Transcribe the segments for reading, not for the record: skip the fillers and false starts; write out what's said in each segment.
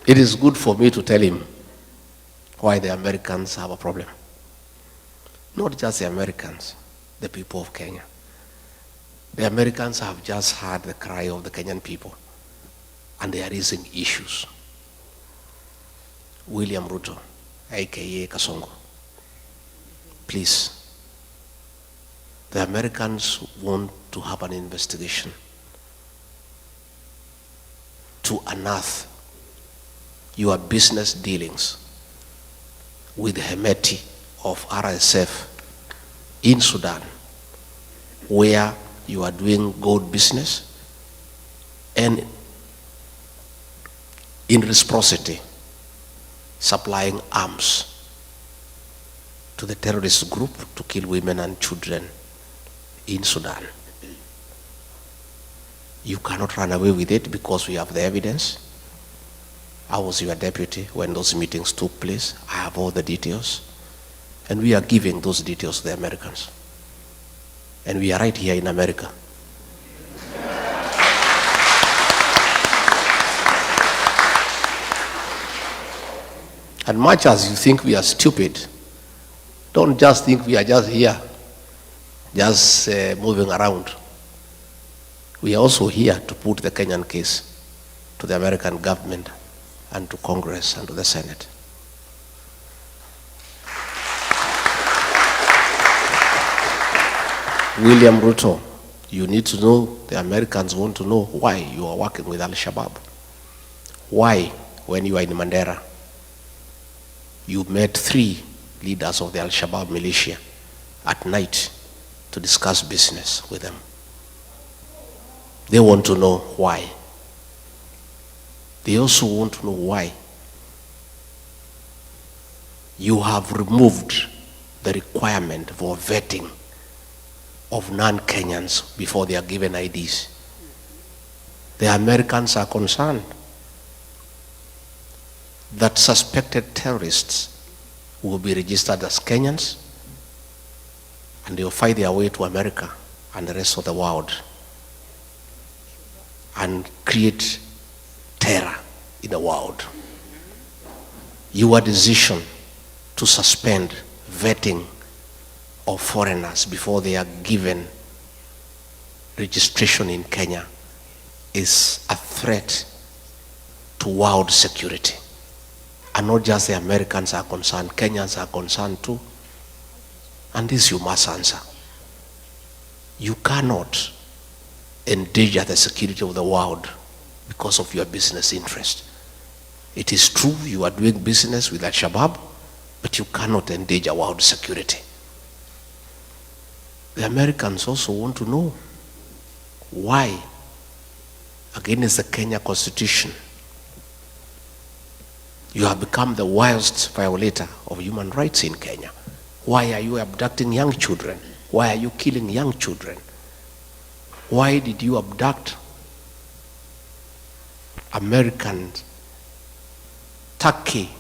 It is good for me to tell him why the Americans have a problem. Not just the Americans, the people of Kenya. The Americans have just heard the cry of the Kenyan people, and they are raising issues. William Ruto, aka Kasongo, please, the Americans want to have an investigation to unearth your business dealings with Hemeti of RSF in Sudan, where you are doing gold business, and in reciprocity, supplying arms to the terrorist group to kill women and children in Sudan. You cannot run away with it because we have the evidence. I was your deputy when those meetings took place. I have all the details. And we are giving those details to the Americans. And we are right here in America. And much as you think we are stupid, don't just think we are just here, just moving around. We are also here to put the Kenyan case to the American government and to Congress and to the Senate. William Ruto, you need to know, the Americans want to know why you are working with Al-Shabaab. Why, when you are in Mandera, you met 3 leaders of the Al-Shabaab militia at night to discuss business with them. They want to know why. They also want to know why you have removed the requirement for vetting of non-Kenyans before they are given IDs. The Americans are concerned that suspected terrorists will be registered as Kenyans and they will find their way to America and the rest of the world and create terror in the world. Your decision to suspend vetting of foreigners before they are given registration in Kenya is a threat to world security. And not just the Americans are concerned, Kenyans are concerned too. And this you must answer. You cannot endanger the security of the world because of your business interest. It is true you are doing business with Al-Shabaab, but you cannot endanger world security. The Americans also want to know why, against the Kenya Constitution, you have become the worst violator of human rights in Kenya. Why are you abducting young children? Why are you killing young children? Why did you abduct American, Turkey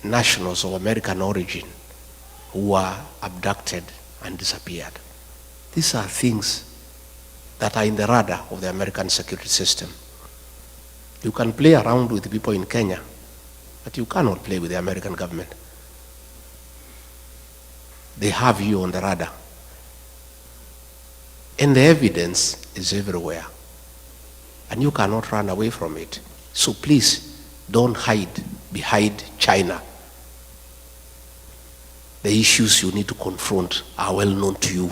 nationals of American origin who were abducted and disappeared? These are things that are in the radar of the American security system. You can play around with people in Kenya, but you cannot play with the American government. They have you on the radar. And the evidence is everywhere. And you cannot run away from it. So please, don't hide behind China. The issues you need to confront are well known to you.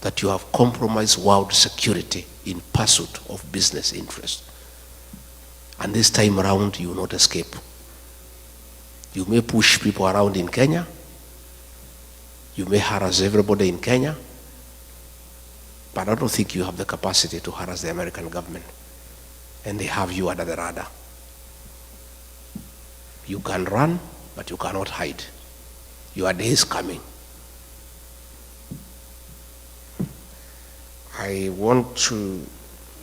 That you have compromised world security in pursuit of business interest. And this time around, you will not escape. You may push people around in Kenya. You may harass everybody in Kenya. But I don't think you have the capacity to harass the American government. And they have you under the radar. You can run, but you cannot hide. Your day is coming. I want to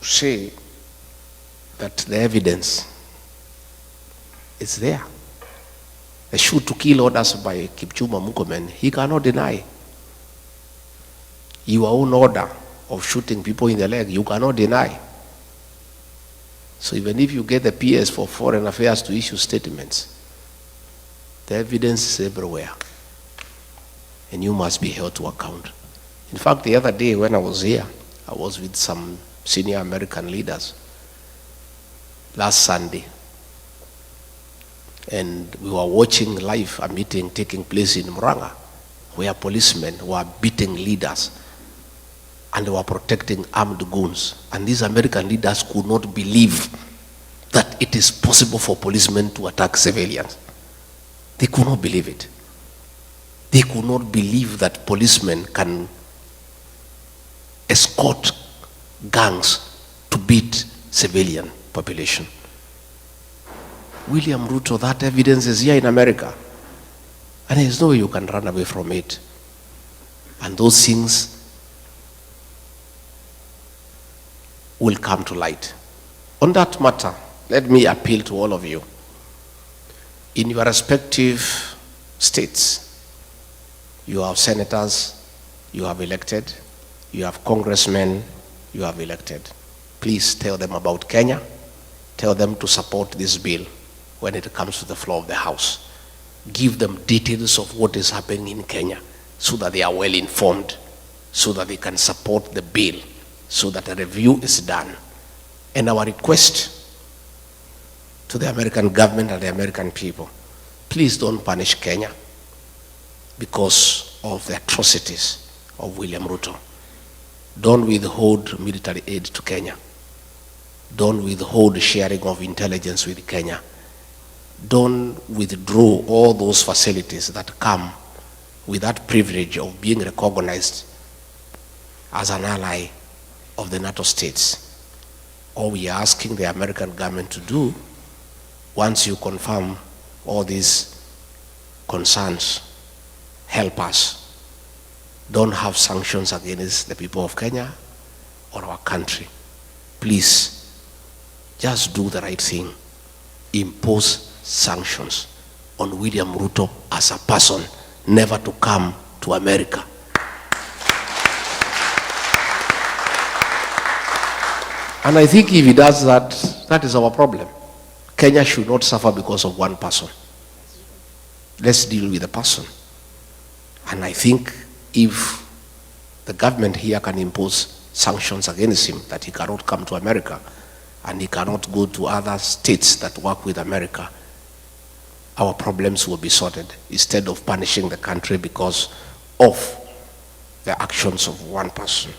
say that the evidence is there. The shoot to kill orders by Kipchumba Murkomen, he cannot deny. Your own order of shooting people in the leg, you cannot deny. So even if you get the PS for Foreign Affairs to issue statements, the evidence is everywhere. And you must be held to account. In fact, the other day when I was here, I was with some senior American leaders last Sunday. And we were watching live a meeting taking place in Muranga, where policemen were beating leaders and they were protecting armed goons. And these American leaders could not believe that it is possible for policemen to attack civilians. They could not believe it. They could not believe that policemen can escort gangs to beat civilian population. William Ruto, that evidence is here in America. And there's no way you can run away from it. And those things will come to light. On that matter, let me appeal to all of you. In your respective states, you have senators, you have elected, you have congressmen, you have elected. Please tell them about Kenya. Tell them to support this bill when it comes to the floor of the House. Give them details of what is happening in Kenya so that they are well informed, so that they can support the bill, so that a review is done. And our request to the American government and the American people, please don't punish Kenya because of the atrocities of William Ruto. Don't withhold military aid to Kenya. Don't withhold sharing of intelligence with Kenya. Don't withdraw all those facilities that come with that privilege of being recognized as an ally of the NATO states. All we are asking the American government to do, once you confirm all these concerns, help us. Don't have sanctions against the people of Kenya or our country. Please, just do the right thing. Impose sanctions on William Ruto as a person, never to come to America. And I think if he does that, that is our problem. Kenya should not suffer because of one person. Let's deal with the person. And I think if the government here can impose sanctions against him, that he cannot come to America and he cannot go to other states that work with America, our problems will be sorted instead of punishing the country because of the actions of one person.